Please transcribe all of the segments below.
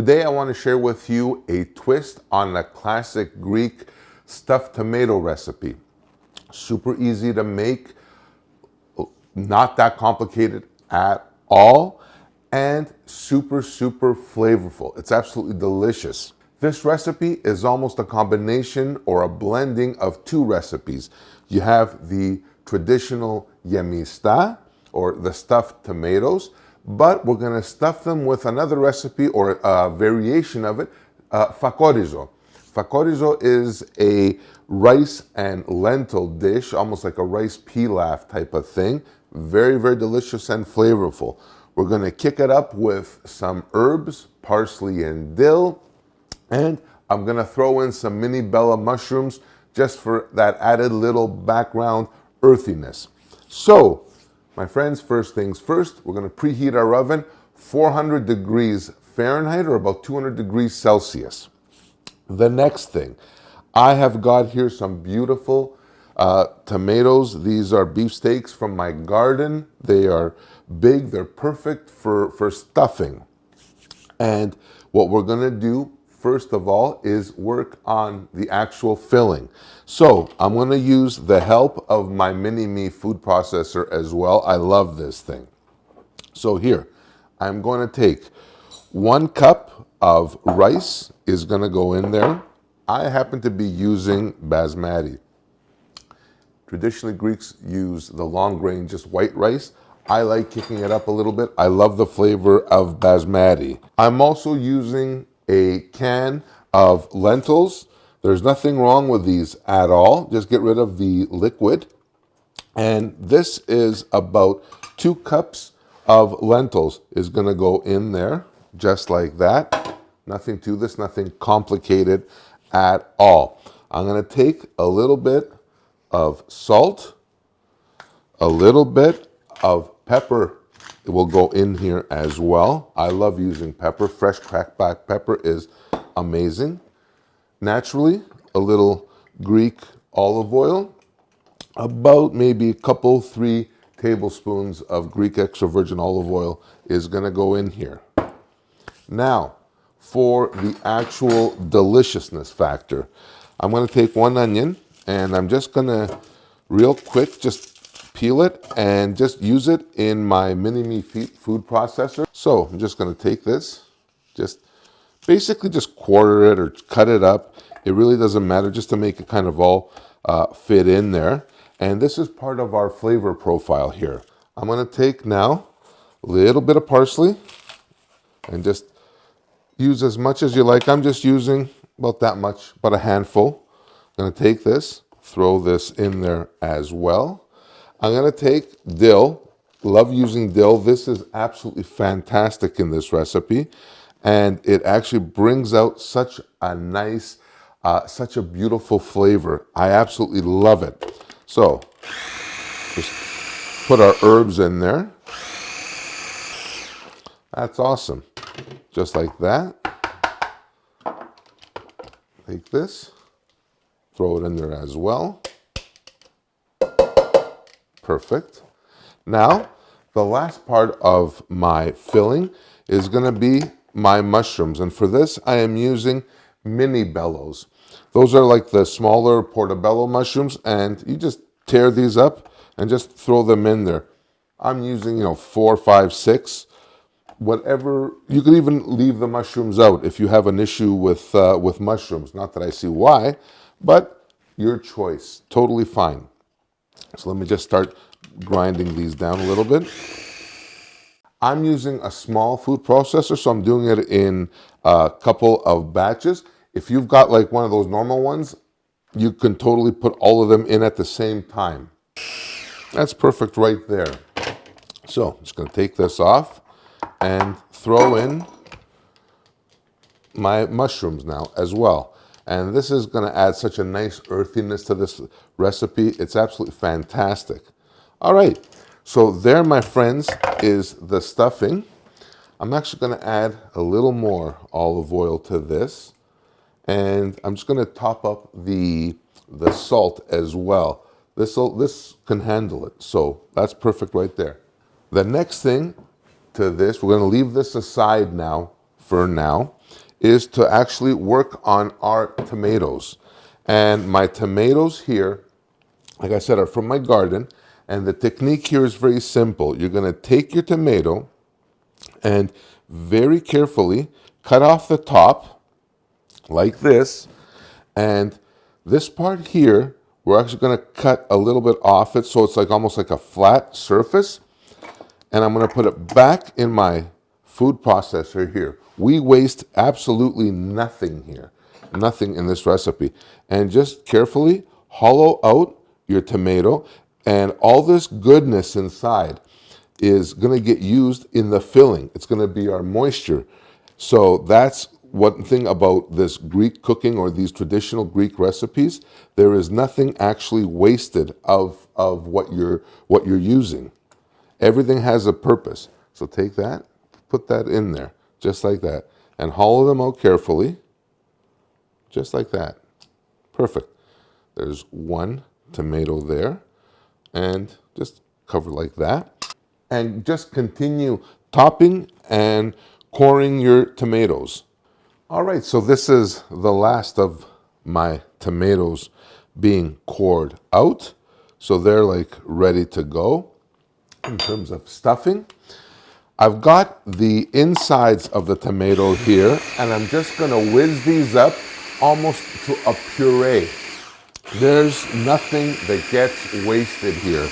Today I want to share with you a twist on a classic Greek stuffed tomato recipe. Super easy to make, not that complicated at all, and super flavorful. It's absolutely delicious. This recipe is almost a combination or a blending of two recipes. You have the traditional Gemista, or the stuffed tomatoes, but we're gonna stuff them with another recipe or a variation of it, Fakorizo. Fakorizo is a rice and lentil dish, almost like a rice pilaf type of thing. Very delicious and flavorful. We're gonna kick it up with some herbs, parsley and dill, and I'm gonna throw in some mini bella mushrooms just for that added little background earthiness. So, my friends, first things first, we're gonna preheat our oven 400 degrees Fahrenheit or about 200 degrees Celsius. The next thing, I have got here some beautiful tomatoes. These are beefsteaks from my garden. They are big, they're perfect for stuffing. And what we're gonna do, first of all, is work on the actual filling. So I'm gonna use the help of my mini-me food processor as well. I love this thing. So here, I'm gonna take 1 cup of rice is gonna go in there. I happen to be using basmati. Traditionally, Greeks use the long grain, just white rice. I like kicking it up a little bit. I love the flavor of basmati. I'm also using a can of lentils. There's nothing wrong with these at all. Just get rid of the liquid. And this is about 2 cups of lentils is gonna go in there, just like that. Nothing to this, nothing complicated at all. I'm gonna take a little bit of salt, a little bit of pepper. It will go in here as well. I love using pepper. Fresh cracked black pepper is amazing. Naturally, a little Greek olive oil, about maybe a couple, 3 tablespoons of Greek extra virgin olive oil is gonna go in here. Now, for the actual deliciousness factor, I'm gonna take 1 onion and I'm just gonna, real quick, just peel it and just use it in my mini-me food processor. So I'm just gonna take this, just basically just quarter it or cut it up. It really doesn't matter, just to make it kind of all fit in there. And this is part of our flavor profile here. I'm gonna take now a little bit of parsley and just use as much as you like. I'm just using about that much, about a handful. I'm gonna take this, throw this in there as well. I'm gonna take dill. Love using dill. This is absolutely fantastic in this recipe. And it actually brings out such a nice, such a beautiful flavor. I absolutely love it. So, just put our herbs in there. That's awesome. Just like that. Take this, throw it in there as well. Perfect. Now, the last part of my filling is gonna be my mushrooms. And for this, I am using mini bellows. Those are like the smaller portobello mushrooms, and you just tear these up and just throw them in there. I'm using, 4, 5, 6, whatever. You could even leave the mushrooms out if you have an issue with mushrooms. Not that I see why, but your choice. Totally fine. So let me just start grinding these down a little bit. I'm using a small food processor, so I'm doing it in a couple of batches. If you've got like one of those normal ones, you can totally put all of them in at the same time. That's perfect right there. So I'm just gonna take this off and throw in my mushrooms now as well. And this is gonna add such a nice earthiness to this recipe. It's absolutely fantastic. All right, so there, my friends, is the stuffing. I'm actually gonna add a little more olive oil to this. And I'm just gonna top up the salt as well. This can handle it, so that's perfect right there. The next thing to this, we're gonna leave this aside now, for now. is to actually work on our tomatoes. And my tomatoes here, like I said, are from my garden. And the technique here is very simple. You're going to take your tomato and very carefully cut off the top like this. And this part here, we're actually going to cut a little bit off it so it's like almost like a flat surface. And I'm going to put it back in my food processor here. We waste absolutely nothing here, nothing in this recipe. And just carefully hollow out your tomato, and all this goodness inside is going to get used in the filling. It's going to be our moisture. So that's one thing about this Greek cooking or these traditional Greek recipes. There is nothing actually wasted of what you're using. Everything has a purpose. So take that, put that in there, just like that, and hollow them out carefully, just like that. Perfect. There's one tomato there, and just cover like that. And just continue topping and coring your tomatoes. All right, so this is the last of my tomatoes being cored out. So they're like ready to go. In terms of stuffing, I've got the insides of the tomato here, and I'm just going to whiz these up almost to a puree. There's nothing that gets wasted here.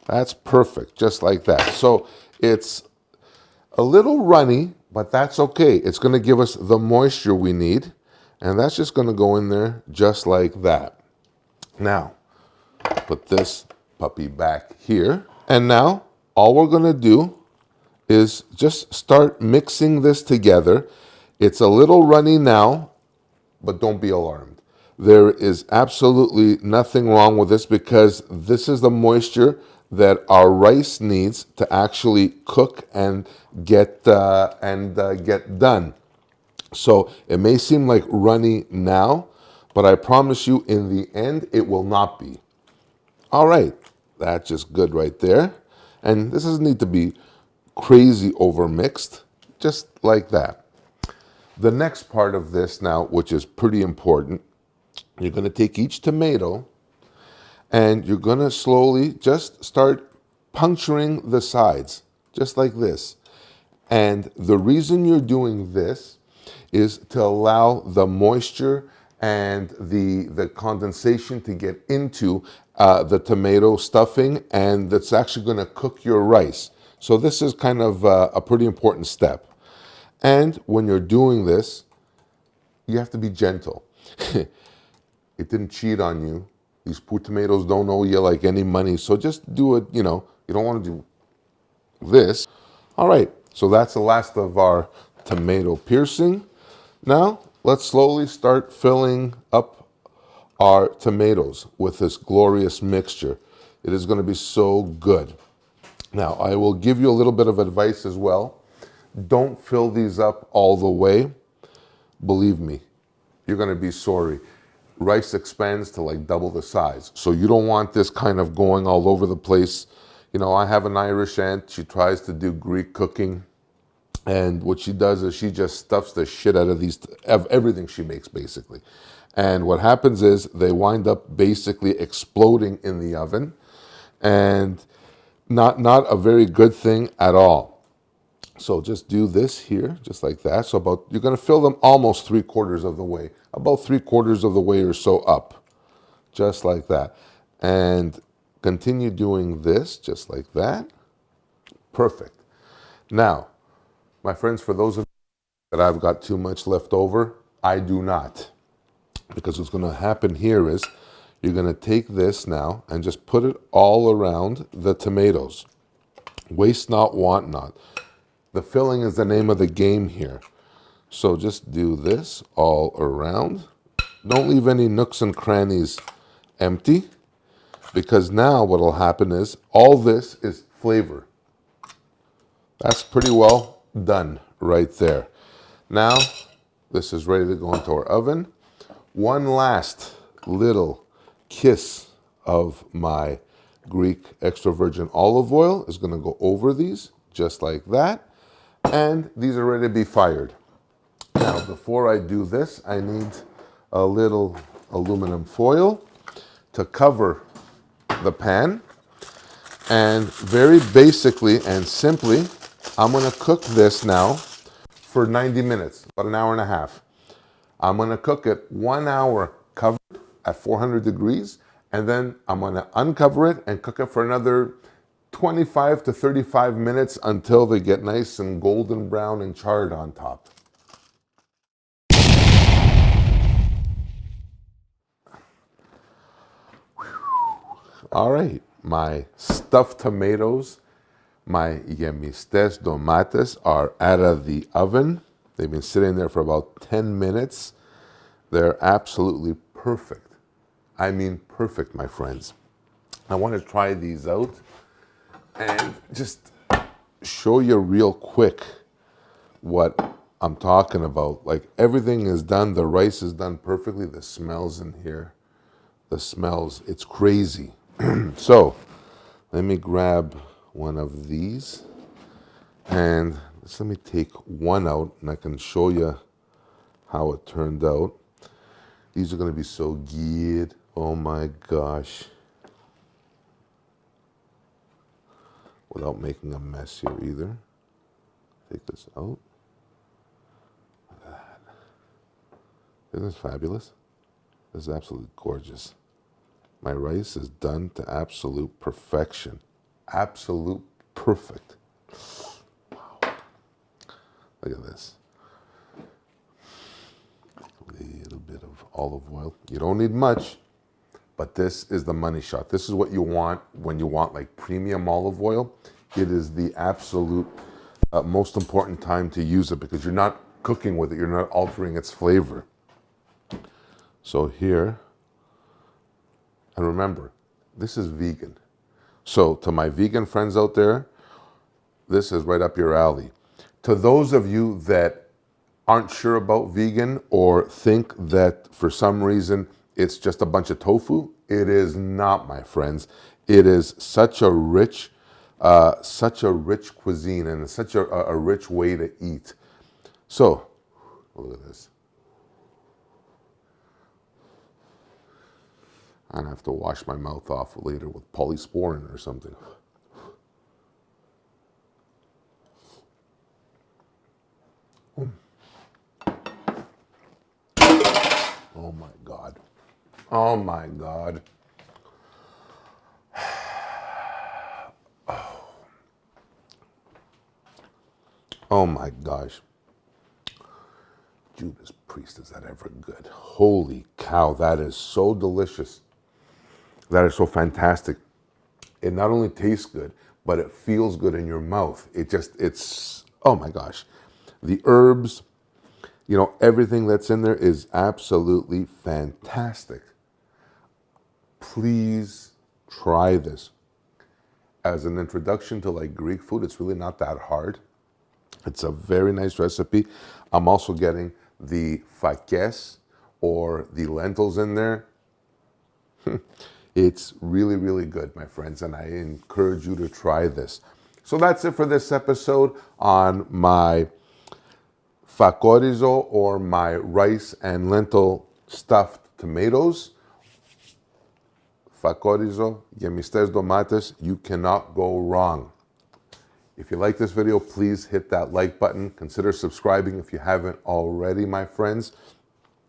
That's perfect, just like that. So it's a little runny, but that's okay. It's going to give us the moisture we need, and that's just going to go in there just like that. Now, put this puppy back here. And now, all we're going to do is just start mixing this together. It's a little runny now, but don't be alarmed. There is absolutely nothing wrong with this because this is the moisture that our rice needs to actually cook and get done. So it may seem like runny now, but I promise you in the end, it will not be. All right. That's just good right there. And this doesn't need to be crazy over mixed, just like that. The next part of this now, which is pretty important, you're going to take each tomato and you're going to slowly just start puncturing the sides, just like this. And the reason you're doing this is to allow the moisture and the condensation to get into the tomato stuffing, and that's actually going to cook your rice. So this is kind of a pretty important step. And when you're doing this, you have to be gentle. It didn't cheat on you. These poor tomatoes don't owe you like any money. So just do it, you don't want to do this. All right, so that's the last of our tomato piercing. Now, let's slowly start filling up our tomatoes with this glorious mixture. It is going to be so good. Now, I will give you a little bit of advice as well. Don't fill these up all the way. Believe me, you're going to be sorry. Rice expands to like double the size. So you don't want this kind of going all over the place. I have an Irish aunt. She tries to do Greek cooking. And what she does is she just stuffs the shit out of everything she makes, basically. And what happens is they wind up basically exploding in the oven, and not a very good thing at all. So just do this here, just like that. So you're going to fill them almost 3/4 of the way, about 3/4 of the way or so up, just like that. And continue doing this, just like that. Perfect. Now, my friends, for those of you that I've got too much left over, I do not. Because what's going to happen here is you're going to take this now and just put it all around the tomatoes. Waste not, want not. The filling is the name of the game here. So just do this all around. Don't leave any nooks and crannies empty, because now what will happen is all this is flavor. That's pretty well done right there. Now, this is ready to go into our oven. One last little kiss of my Greek extra virgin olive oil is going to go over these, just like that. And these are ready to be fired. Now, before I do this, I need a little aluminum foil to cover the pan. And very basically and simply, I'm gonna cook this now for 90 minutes, about an hour and a half. I'm gonna cook it 1 hour covered at 400 degrees, and then I'm gonna uncover it and cook it for another 25 to 35 minutes until they get nice and golden brown and charred on top. All right, my stuffed tomatoes, my Gemistas tomates are out of the oven. They've been sitting there for about 10 minutes. They're absolutely perfect. I mean perfect, my friends. I want to try these out and just show you real quick what I'm talking about. Like, everything is done. The rice is done perfectly. The smells in here, the smells, it's crazy. So let me grab one of these and let me take one out and I can show you how it turned out. These are going to be so good. Oh my gosh. Without making a mess here either. Take this out. Look at that. Isn't this fabulous? This is absolutely gorgeous. My rice is done to absolute perfection. Absolute perfect. Wow. Look at this. A little bit of olive oil. You don't need much, but this is the money shot. This is what you want when you want like premium olive oil. It is the absolute most important time to use it because you're not cooking with it. You're not altering its flavor. So here, and remember, this is vegan. So to my vegan friends out there, this is right up your alley. To those of you that aren't sure about vegan or think that for some reason it's just a bunch of tofu, it is not, my friends. It is such a rich cuisine and such a rich way to eat. So, look at this. I have to wash my mouth off later with polysporin or something. Oh my God. Oh my God. Oh my gosh. Judas Priest, is that ever good? Holy cow, that is so delicious. That is so fantastic. It not only tastes good, but it feels good in your mouth. It's, oh my gosh. The herbs, you know, everything that's in there is absolutely fantastic. Please try this. As an introduction to like Greek food, it's really not that hard. It's a very nice recipe. I'm also getting the fakes or the lentils in there. It's really, really good, my friends, and I encourage you to try this. So that's it for this episode on my Fakorizo or my rice and lentil stuffed tomatoes. Fakorizo, Gemistas tomates, you cannot go wrong. If you like this video, please hit that like button. Consider subscribing if you haven't already, my friends.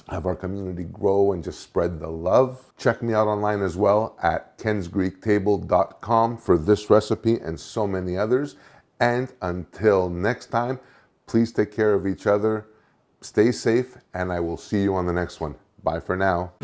Have our community grow and just spread the love. Check me out online as well at kensgreektable.com for this recipe and so many others. And until next time, please take care of each other, stay safe, and I will see you on the next one. Bye for now.